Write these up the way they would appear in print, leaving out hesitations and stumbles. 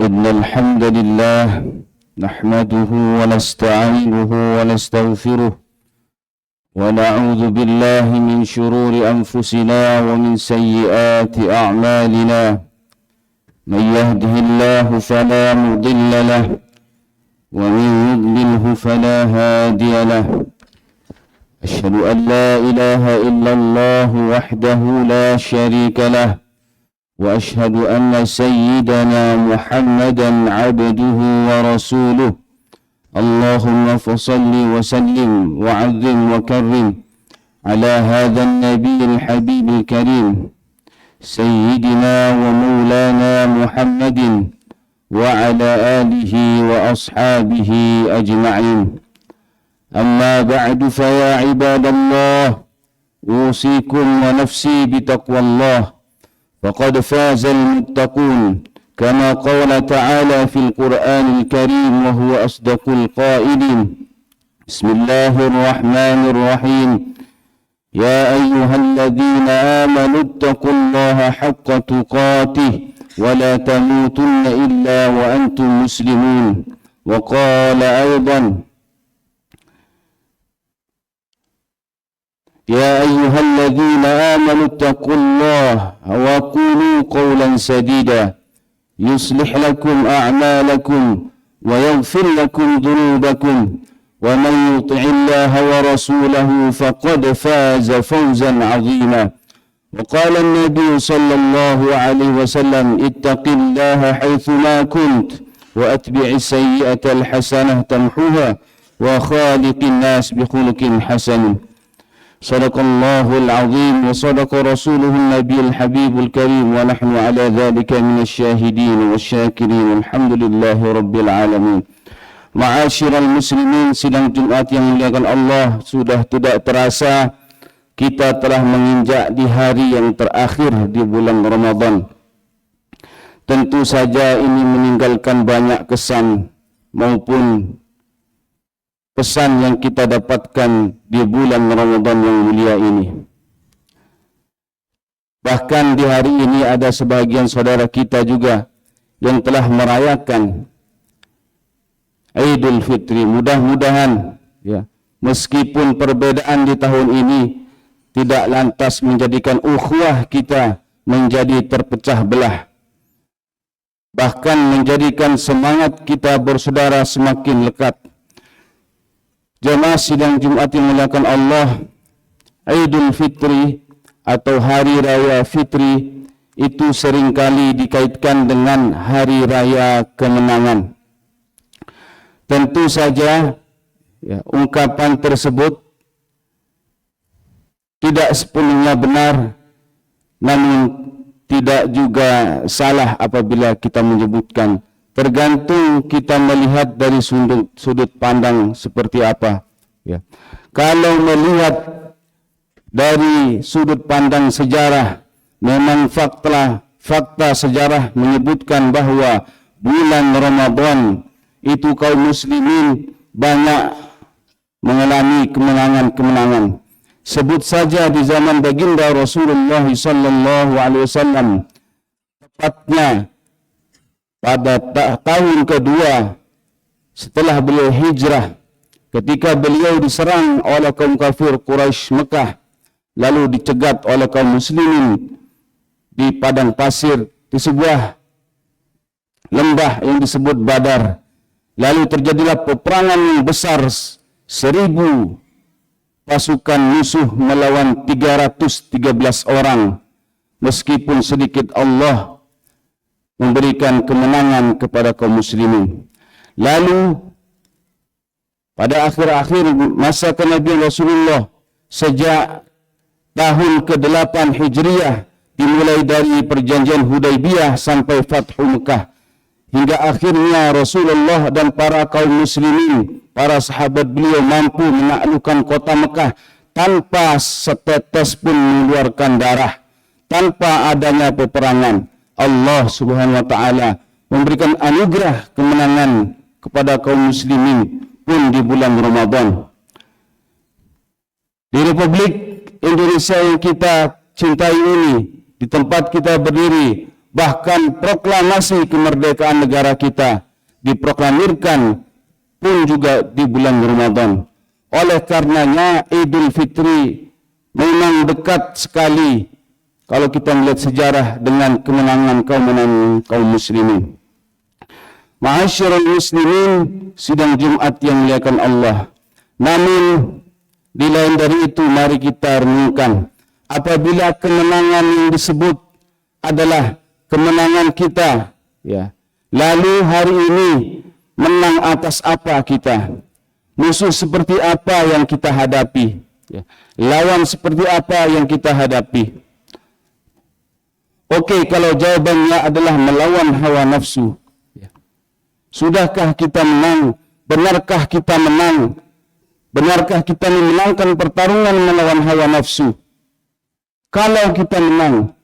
إن الحمد لله نحمده ونستعينه ونستغفره ونعوذ بالله من شرور أنفسنا ومن سيئات أعمالنا من يهده الله فلا مضل له ومن يضلله فلا هادي له أشهد أن لا إله إلا الله وحده لا شريك له وأشهد أن سيدنا محمدا عبده ورسوله اللهم فصل وسلم وعظم وكرم على هذا النبي الحبيب الكريم سيدنا ومولانا محمد وعلى آله وأصحابه أجمعين. أما بعد فيا عباد الله أوصيكم ونفسي بتقوى الله فقد فاز المتقون كما قال تعالى في القرآن الكريم وهو أصدق القائلين بسم الله الرحمن الرحيم يا أيها الذين آمنوا اتقوا الله حق تقاته ولا تموتن إلا وأنتم مسلمون. وقال أيضا يا أيها الذين آمنوا اتقوا الله وقولوا قولا سديدا يصلح لكم أعمالكم ويغفر لكم ذنوبكم ومن يطع الله ورسوله فقد فاز فوزا عظيما. وقال النبي صلى الله عليه وسلم اتق الله حيثما كنت وأتبع السيئة الحسنة تمحوها وخالق الناس بخلق حسن. صدق الله العظيم وصدق رسوله النبي الحبيب الكريم ونحن على ذلك من الشاهدين والشاكرين الحمد لله رب العالمين. Ma'asyiral muslimin, sidang Jumat yang dimuliakan Allah, sudah tidak terasa kita telah menginjak di hari yang terakhir di bulan Ramadan. Tentu saja ini meninggalkan banyak kesan maupun pesan yang kita dapatkan di bulan Ramadan yang mulia ini. Bahkan di hari ini ada sebahagian saudara kita juga yang telah merayakan Idul Fitri. Mudah-mudahan ya, meskipun perbedaan di tahun ini tidak lantas menjadikan ukhuwah kita menjadi terpecah belah, bahkan menjadikan semangat kita bersaudara semakin lekat. Jemaah sidang Jumat yang dimuliakan Allah, Idul Fitri atau Hari Raya Fitri itu seringkali dikaitkan dengan Hari Raya Kemenangan. Tentu saja ya, ungkapan tersebut tidak sepenuhnya benar, namun tidak juga salah apabila kita menyebutkan. Tergantung kita melihat dari sudut pandang seperti apa. Ya. Kalau melihat dari sudut pandang sejarah, memang fakta sejarah menyebutkan bahwa bulan Ramadan itu kaum muslimin banyak mengalami kemenangan-kemenangan. Sebut saja di zaman baginda Rasulullah SAW, tepatnya pada tahun kedua setelah beliau hijrah, ketika beliau diserang oleh kaum kafir Quraisy Mekah, lalu dicegat oleh kaum muslimin di padang pasir di sebuah lembah yang disebut Badar. Lalu terjadilah peperangan yang besar, 1000 pasukan musuh melawan 313 orang. Meskipun sedikit Allah memberikan kemenangan kepada kaum muslimin. Lalu pada akhir-akhir masa kenabian Rasulullah, sejak tahun ke-8 Hijriah, dimulai dari perjanjian Hudaybiyah sampai Fathu Mekah, hingga akhirnya Rasulullah dan para kaum muslimin, para sahabat beliau mampu menaklukkan kota Mekah tanpa setetes pun mengeluarkan darah, tanpa adanya peperangan. Allah Subhanahu wa taala memberikan anugerah kemenangan kepada kaum muslimin pun di bulan Ramadan. Di Republik Indonesia yang kita cintai ini, di tempat kita berdiri, Bahkan proklamasi kemerdekaan negara kita diproklamirkan pun juga di bulan Ramadan. Oleh karenanya Idul Fitri memang dekat sekali kalau kita melihat sejarah dengan kemenangan kaum muslimin. Ma'asyiral muslimin, sidang Jumat yang muliakan Allah. Namun di lain dari itu mari kita renungkan, apabila kemenangan yang disebut adalah kemenangan kita, ya, lalu hari ini menang atas apa kita? Musuh seperti apa yang kita hadapi? Ya. Lawan seperti apa yang kita hadapi? Oke, kalau jawabannya adalah melawan hawa nafsu, ya. Sudahkah kita menang? Benarkah kita menang? Benarkah kita memenangkan pertarungan melawan hawa nafsu? Kalau kita menang,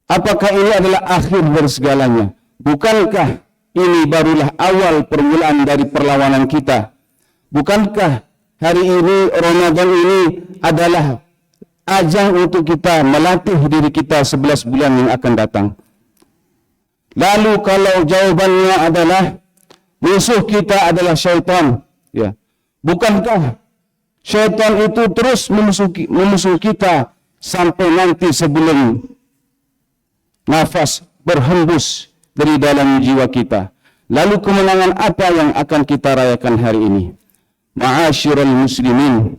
apakah ini adalah akhir dari segalanya? Bukankah ini barulah awal permulaan dari perlawanan kita? Bukankah hari ini, Ramadan ini adalah ajang untuk kita melatih diri kita 11 bulan yang akan datang? Lalu kalau jawabannya adalah musuh kita adalah syaitan, ya, bukankah syaitan itu terus memusuhi kita sampai nanti sebelum nafas berhembus dari dalam jiwa kita? Lalu kemenangan apa yang akan kita rayakan hari ini? Ma'asyiral muslimin,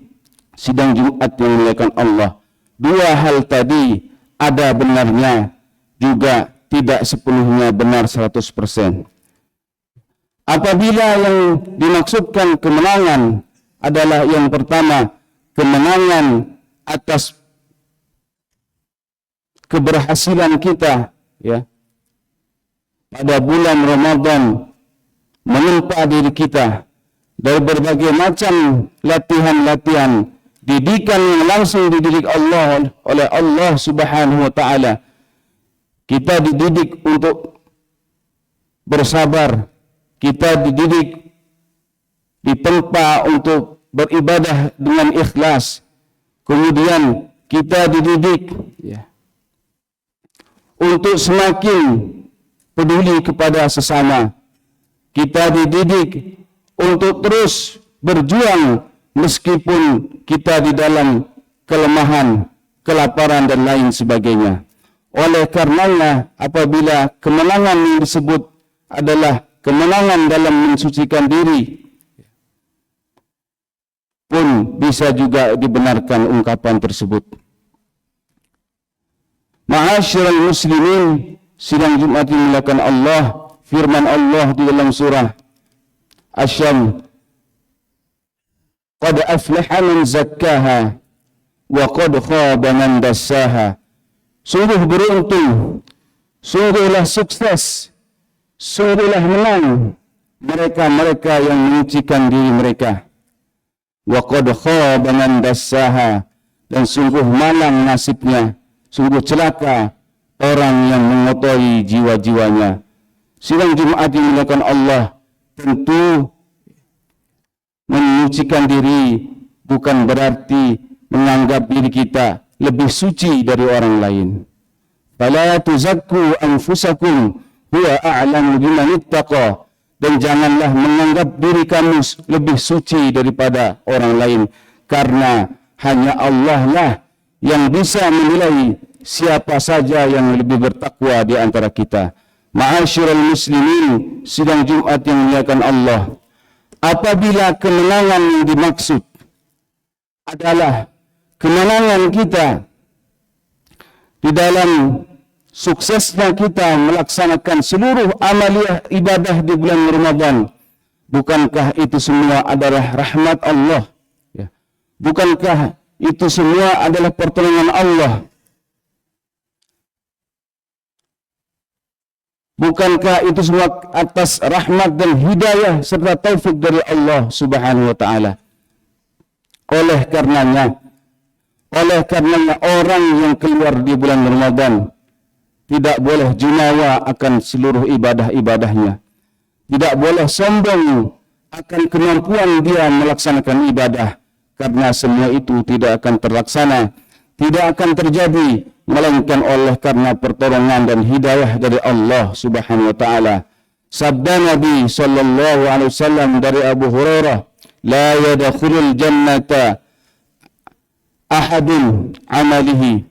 sidang Jumat yang dimuliakan Allah, dua hal tadi ada benarnya, juga tidak sepenuhnya benar 100%. Apabila yang dimaksudkan kemenangan adalah yang pertama, kemenangan atas keberhasilan kita, ya, pada bulan Ramadan, menempa diri kita dari berbagai macam latihan-latihan, didikan yang langsung dididik Allah oleh Allah Subhanahu wa taala. Kita dididik untuk bersabar, kita dididik, ditempa untuk beribadah dengan ikhlas. Kemudian kita dididik, ya, untuk semakin peduli kepada sesama. Kita dididik untuk terus berjuang meskipun kita di dalam kelemahan, kelaparan dan lain sebagainya. Oleh karenanya, apabila kemenangan yang disebut adalah kemenangan dalam mensucikan diri, pun bisa juga dibenarkan ungkapan tersebut. Ma'asyiral muslimin, sidang Jumat yang dimuliakan Allah, firman Allah di dalam surah Asy-Syams, qad aflaha man zakkaha wa qad khaba man dassaha. Sungguh beruntung, sungguhlah sukses, sungguhlah menang mereka-mereka yang menyucikan diri mereka. Wa qad khaba man dassaha, dan sungguh malang nasibnya, sungguh celaka orang yang mengotori jiwa-jiwanya. Sidang Jumat yang dimuliakan Allah, tentu menyucikan diri bukan berarti menganggap diri kita lebih suci dari orang lain. Fala tuzakku anfusakum huwa a'lamu biman ittaqa, dan janganlah menganggap diri kamu lebih suci daripada orang lain, karena hanya Allah lah yang bisa menilai siapa saja yang lebih bertakwa di antara kita. Ma'asyiral muslimin, sidang Jumat yang dimuliakan Allah, apabila kemenangan yang dimaksud adalah kemenangan kita di dalam suksesnya kita melaksanakan seluruh amaliyah ibadah di bulan Ramadan, bukankah itu semua adalah rahmat Allah? Ya. Bukankah itu semua adalah pertolongan Allah? Bukankah itu semua atas rahmat dan hidayah serta taufik dari Allah Subhanahu wa taala? Oleh karenanya orang yang keluar di bulan Ramadan tidak boleh jumawa akan seluruh ibadah-ibadahnya. Tidak boleh sombong akan kemampuan dia melaksanakan ibadah, karena semua itu tidak akan terlaksana, tidak akan terjadi melainkan oleh karena pertolongan dan hidayah dari Allah Subhanahu wa taala. Sabda Nabi sallallahu alaihi wasallam dari Abu Hurairah, la yadkhulul jannata ahadun amalihi.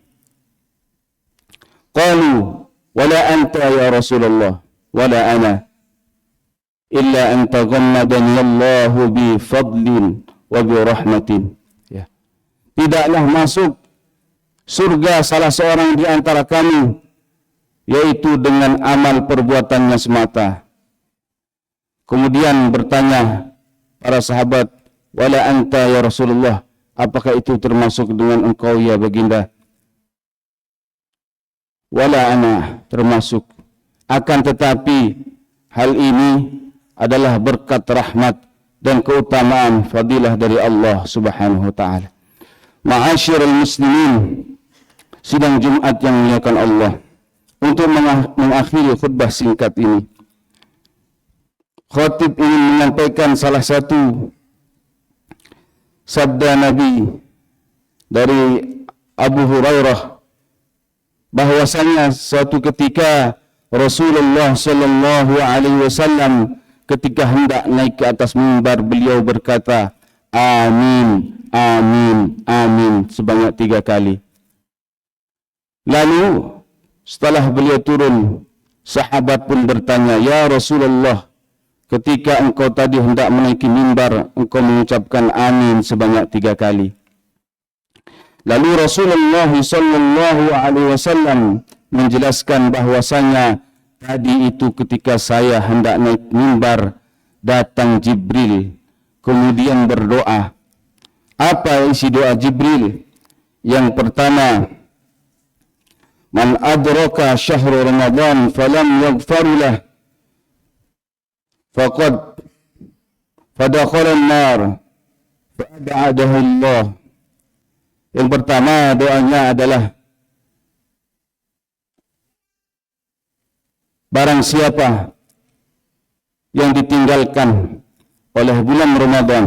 Qalu wala anta ya Rasulullah wala ana illa an taghammadani Allahu bi fadlin wa bi rahmatin. Ya. Tidaklah masuk surga salah seorang di antara kami yaitu dengan amal perbuatannya semata. Kemudian bertanya para sahabat, wala anta ya Rasulullah, apakah itu termasuk dengan engkau ya baginda? Wala ana, termasuk. Akan tetapi hal ini adalah berkat rahmat dan keutamaan fadilah dari Allah Subhanahu wa taala. Ma'asyiral muslimin, sidang Jumat yang dimuliakan Allah, untuk mengakhiri khutbah singkat ini, khatib ingin menyampaikan salah satu sabda Nabi dari Abu Hurairah, bahwasanya suatu ketika Rasulullah sallallahu alaihi wasallam ketika hendak naik ke atas mimbar, beliau berkata amin, amin, amin sebanyak 3 kali. Lalu setelah beliau turun, sahabat pun bertanya, ya Rasulullah, ketika engkau tadi hendak menaiki mimbar, engkau mengucapkan amin sebanyak 3 kali. Lalu Rasulullah sallallahu alaihi wasallam menjelaskan bahwasanya tadi itu ketika saya hendak naik mimbar, datang Jibril, kemudian berdoa. Apa isi doa Jibril? Yang pertama, man adraka syahrul Ramadan falam yaghfar lah faqad fadakhala an-nar fa'abadahu Allah. Yang pertama doanya adalah, barang siapa yang ditinggalkan oleh bulan Ramadan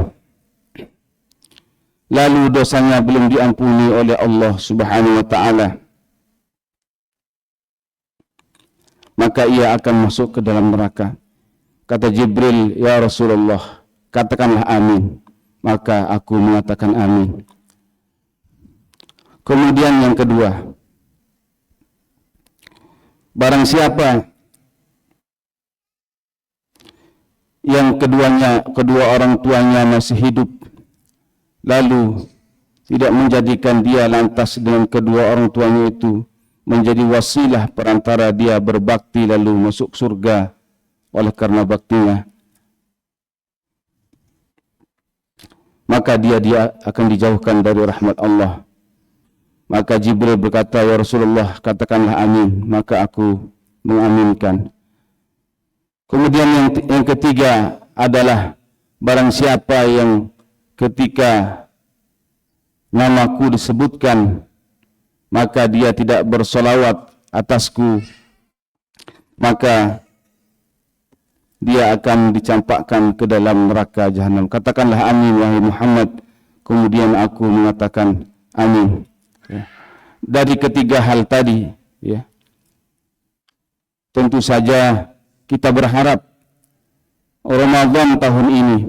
lalu dosanya belum diampuni oleh Allah Subhanahu wa taala, maka ia akan masuk ke dalam neraka. Kata Jibril, ya Rasulullah, katakanlah amin. Maka aku mengatakan amin. Kemudian yang kedua, barang siapa yang kedua orang tuanya masih hidup, lalu tidak menjadikan dia lantas dengan kedua orang tuanya itu menjadi wasilah perantara dia berbakti lalu masuk surga oleh karena baktinya, maka dia akan dijauhkan dari rahmat Allah. Maka Jibril berkata, ya Rasulullah, katakanlah amin. Maka aku mengaminkan. Kemudian yang ketiga adalah, barang siapa yang ketika namaku disebutkan maka dia tidak bersolawat atasku, maka dia akan dicampakkan ke dalam neraka jahanam. Katakanlah amin wahai Muhammad. Kemudian aku mengatakan amin. Ya. Dari ketiga hal tadi, ya, tentu saja kita berharap Ramadan tahun ini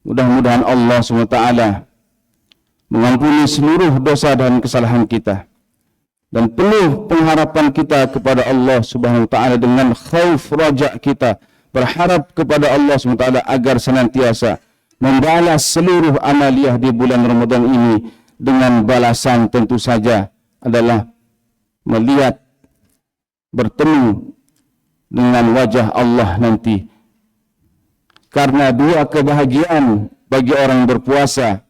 mudah-mudahan Allah SWT mengampuni seluruh dosa dan kesalahan kita, dan penuh pengharapan kita kepada Allah Subhanahu wa taala dengan khauf raja kita, berharap kepada Allah Subhanahu wa taala agar senantiasa membalas seluruh amaliyah di bulan Ramadan ini dengan balasan tentu saja adalah melihat, bertemu dengan wajah Allah nanti. Karena 2 kebahagiaan bagi orang berpuasa.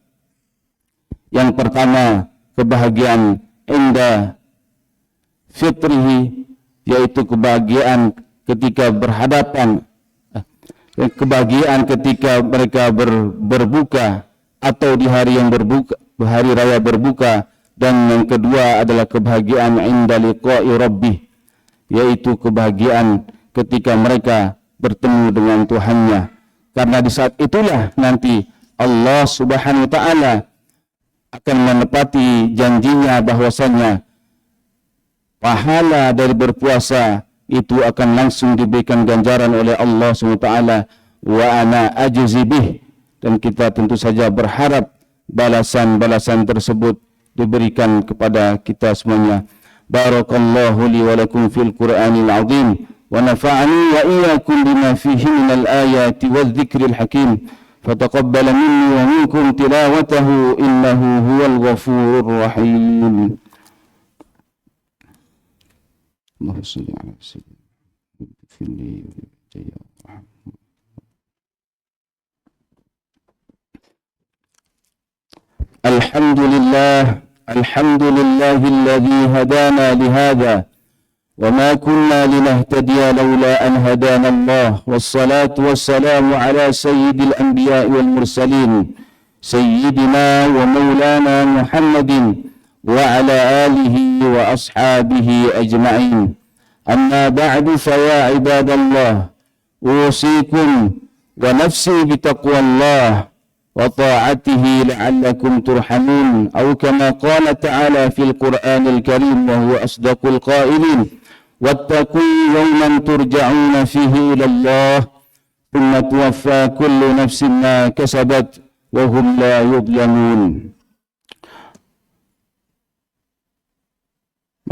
Yang pertama, kebahagiaan inda fitrihi, yaitu kebahagiaan ketika berhadapan, kebahagiaan ketika mereka berbuka atau di hari yang berbuka, hari raya berbuka. Dan yang kedua adalah kebahagiaan inda liqa'i rabbih, yaitu kebahagiaan ketika mereka bertemu dengan Tuhannya. Karena di saat itulah nanti Allah Subhanahu wa taala akan menepati janjinya bahwasanya pahala dari berpuasa itu akan langsung diberikan ganjaran oleh Allah Subhanahu wa taala, wa ana ajzi bih, dan kita tentu saja berharap balasan-balasan tersebut diberikan kepada kita semuanya. Barakallahu li wa lakum fil Qur'anil azim wa nafa'ani wa iyyakum bima fihi minal ayati wadh-dhikril hakim. Fataqabbal minni wa minkum tilawatahu innahu huwal ghafurur rahim. Allahumma shalli ala sayyidina Alhamdulillah, alladhi hadana lihada wa ma kunna linahtadiya lawla an hadana Allah, wassalatu wassalamu ala sayyidil anbiya'i wal mursalin sayyidina wa maulana Muhammadin wa ala alihi wa ashabihi ajma'in. Amma ba'du, fa ya ibadallah, usikum wa nafsi bitaqwallah وطاعته لعلكم ترحمون، أو كما قال تعالى في القرآن الكريم وهو أصدق القائلين: واتقوا يوما ترجعون فيه إلى الله ثم توفى كل نفس ما كسبت وهم لا يظلمون.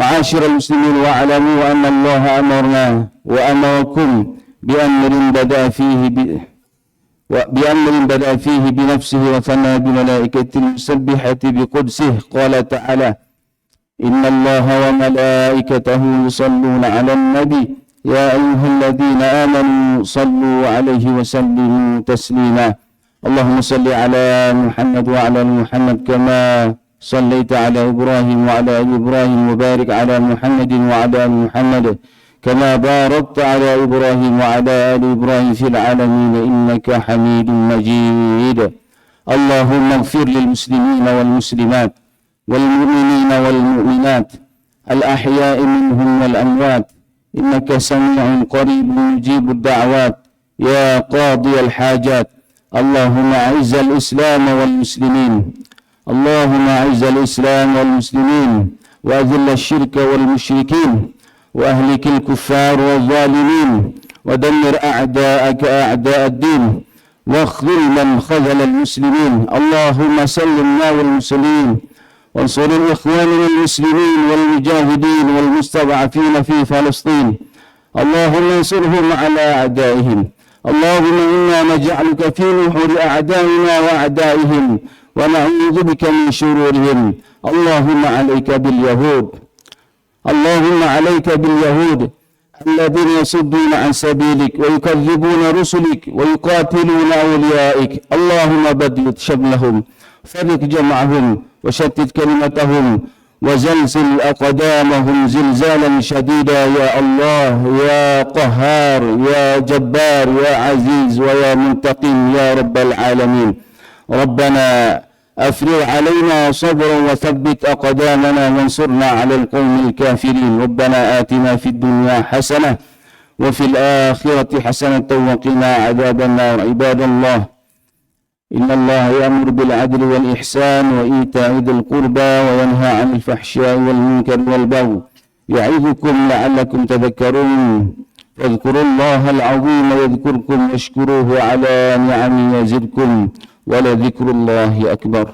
معاشر المسلمين، واعلموا أن الله أمرنا وأمركم بأمر بدأ فيه بنفسه وثنى بملائكة المسبحة بقدسه. قال تعالى: إن الله وملائكته يصلون على النبي يا أيها الذين آمنوا صلوا عليه وسلموا تسليما. اللهم صل على محمد وعلى محمد كما صليت على إبراهيم وعلى آل إبراهيم، وبارك على محمد وعلى آل محمد كما باركت على إبراهيم وعلى آل إبراهيم في العالمين إنك حميد مجيد. اللهم اغفر للمسلمين والمسلمات والمؤمنين والمؤمنات الأحياء منهم والأموات إنك سميع قريب مجيب الدعوات يا قاضي الحاجات. اللهم أعز الإسلام والمسلمين، اللهم أعز الإسلام والمسلمين وأذل الشرك والمشركين وأهلك الكفار والظالمين ودمر أعداءك أعداء الدين واخذل من خذل المسلمين. اللهم سلمنا والمسلمين وانصر الإخوان المسلمين والمجاهدين والمستضعفين في فلسطين. اللهم انصرهم على أعدائهم. اللهم إنا نجعلك في نحور أعدائنا وأعدائهم ونعوذ بك من شرورهم. اللهم عليك باليهود، اللهم عليك باليهود الذين يصدون عن سبيلك ويكذبون رسلك ويقاتلون أوليائك. اللهم بدد شملهم، فرق جمعهم، وشتت كلمتهم، وزلزل أقدامهم زلزالا شديدا يا الله يا قهار يا جبار يا عزيز ويا منتقم يا رب العالمين. ربنا أفرغ علينا صبرا وثبت أقدامنا وانصرنا على القوم الكافرين. ربنا آتنا في الدنيا حسنة وفي الآخرة حسنة وقنا عذاب النار. عباد الله، إن الله يأمر بالعدل والإحسان وإيتاء ذي القربى وينهى عن الفحشاء والمنكر والبغي يعظكم لعلكم تذكرون. فاذكروا الله العظيم يذكركم واشكروه على نعمه يزدكم ولذكر الله أكبر.